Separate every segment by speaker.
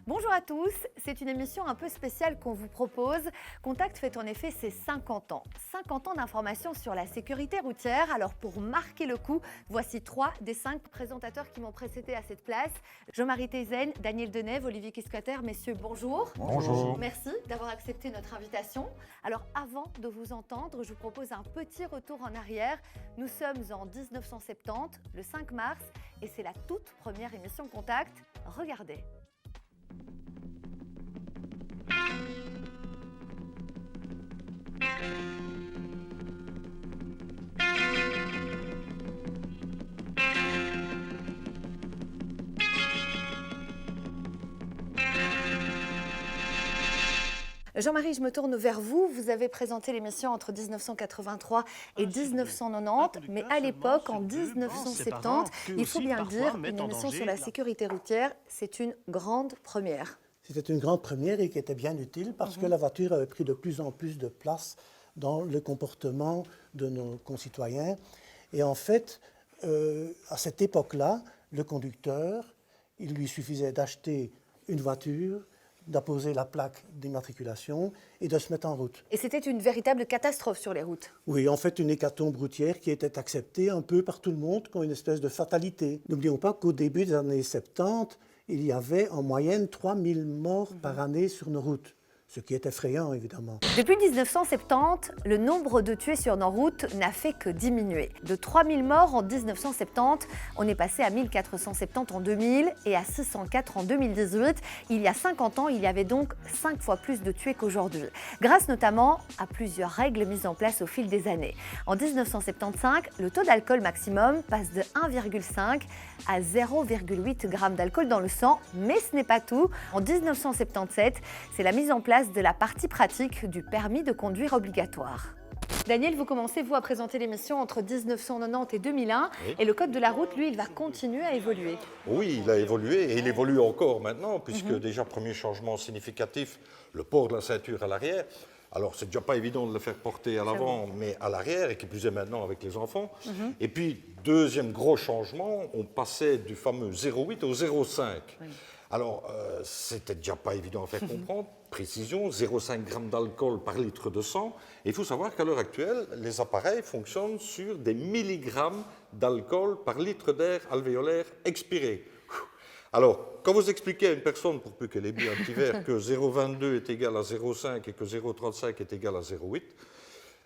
Speaker 1: Bonjour à tous, c'est une émission un peu spéciale qu'on vous propose. Contact fête en effet ses 50 ans. 50 ans d'informations sur la sécurité routière. Alors pour marquer le coup, voici 3 des 5 présentateurs qui m'ont précédé à cette place. Jean-Marie Teyssen, Daniel Denève, Olivier Kisquater, messieurs, bonjour.
Speaker 2: Bonjour.
Speaker 1: Merci d'avoir accepté notre invitation. Alors avant de vous entendre, je vous propose un petit retour en arrière. Nous sommes en 1970, le 5 mars, et c'est la toute première émission Contact. Regardez. Jean-Marie, je me tourne vers vous. Vous avez présenté l'émission entre 1983 et 1990, mais à l'époque, en 1970, il faut bien le dire, une émission sur la sécurité routière, c'est une grande première.
Speaker 3: C'était une grande première et qui était bien utile parce que la voiture avait pris de plus en plus de place dans le comportement de nos concitoyens. Et en fait, à cette époque-là, le conducteur, il lui suffisait d'acheter une voiture, d'apposer la plaque d'immatriculation et de se mettre en route.
Speaker 1: Et c'était une véritable catastrophe sur les routes.
Speaker 3: Oui, en fait, une hécatombe routière qui était acceptée un peu par tout le monde comme une espèce de fatalité. N'oublions pas qu'au début des années 70, il y avait en moyenne 3000 morts par année sur nos routes, ce qui est effrayant évidemment.
Speaker 1: Depuis 1970, le nombre de tués sur nos routes n'a fait que diminuer. De 3000 morts en 1970, on est passé à 1470 en 2000 et à 604 en 2018. Il y a 50 ans, il y avait donc 5 fois plus de tués qu'aujourd'hui, grâce notamment à plusieurs règles mises en place au fil des années. En 1975, le taux d'alcool maximum passe de 1,5 à 0,8 g d'alcool dans le sang, mais ce n'est pas tout. En 1977, c'est la mise en place de la partie pratique du permis de conduire obligatoire. Daniel, vous commencez, vous, à présenter l'émission entre 1990 et 2001, oui. Et le code de la route, lui, il va continuer à évoluer.
Speaker 2: Oui, il a évolué et il évolue encore maintenant, puisque déjà, premier changement significatif, le port de la ceinture à l'arrière. Alors, c'est déjà pas évident de le faire porter à l'avant, mais à l'arrière, et qui plus est maintenant avec les enfants. Et puis, deuxième gros changement, on passait du fameux 0,8 au 0,5. Oui. Alors, c'était déjà pas évident à faire comprendre. Précision, 0,5 g d'alcool par litre de sang. Et il faut savoir qu'à l'heure actuelle, les appareils fonctionnent sur des milligrammes d'alcool par litre d'air alvéolaire expiré. Alors, quand vous expliquez à une personne, pour peu qu'elle ait bu un petit verre, que 0,22 est égal à 0,5 et que 0,35 est égal à 0,8,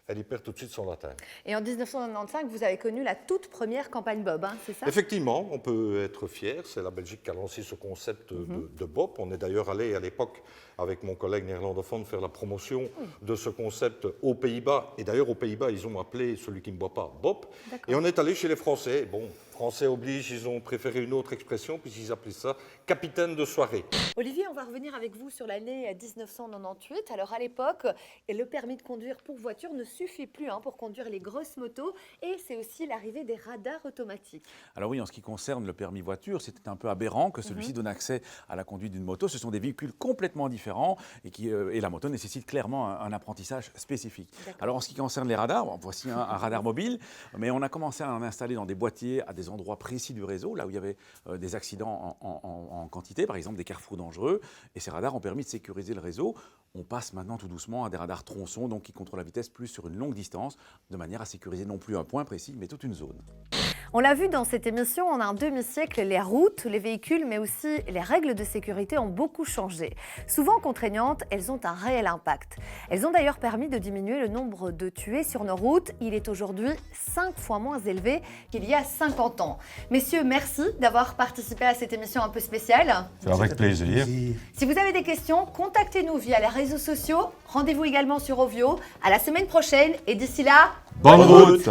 Speaker 2: elle y perd tout de suite son latin.
Speaker 1: Et en 1995, vous avez connu la toute première campagne Bob, hein, c'est ça?
Speaker 2: Effectivement, on peut être fier. C'est la Belgique qui a lancé ce concept de Bob. On est d'ailleurs allé à l'époque, avec mon collègue néerlandophone, faire la promotion de ce concept aux Pays-Bas. Et d'ailleurs, aux Pays-Bas, ils ont appelé celui qui ne boit pas Bob. Et on est allé chez les Français. Bon, Français oblige, ils ont préféré une autre expression, puisqu'ils appelaient ça capitaine de soirée.
Speaker 1: Olivier, on va revenir avec vous sur l'année 1998. Alors à l'époque, le permis de conduire pour voiture ne suffit plus pour conduire les grosses motos, et c'est aussi l'arrivée des radars automatiques.
Speaker 4: Alors oui, en ce qui concerne le permis voiture, c'était un peu aberrant que celui-ci donne accès à la conduite d'une moto. Ce sont des véhicules complètement différents et la moto nécessite clairement un apprentissage spécifique. Alors en ce qui concerne les radars, voici un radar mobile, mais on a commencé à en installer dans des boîtiers à des endroits précis du réseau, là où il y avait des accidents en quantité, par exemple des carrefours dangereux, et ces radars ont permis de sécuriser le réseau. On passe maintenant tout doucement à des radars tronçons, donc qui contrôlent la vitesse plus sur une longue distance, de manière à sécuriser non plus un point précis, mais toute une zone.
Speaker 1: On l'a vu dans cette émission, en un demi-siècle, les routes, les véhicules, mais aussi les règles de sécurité ont beaucoup changé. Souvent contraignantes, elles ont un réel impact. Elles ont d'ailleurs permis de diminuer le nombre de tués sur nos routes. Il est aujourd'hui 5 fois moins élevé qu'il y a 50 ans. Messieurs, merci d'avoir participé à cette émission un peu spéciale.
Speaker 5: C'est avec plaisir.
Speaker 1: Si vous avez des questions, contactez-nous via les réseaux sociaux. Rendez-vous également sur Ovio. À la semaine prochaine et d'ici là,
Speaker 5: bonne route.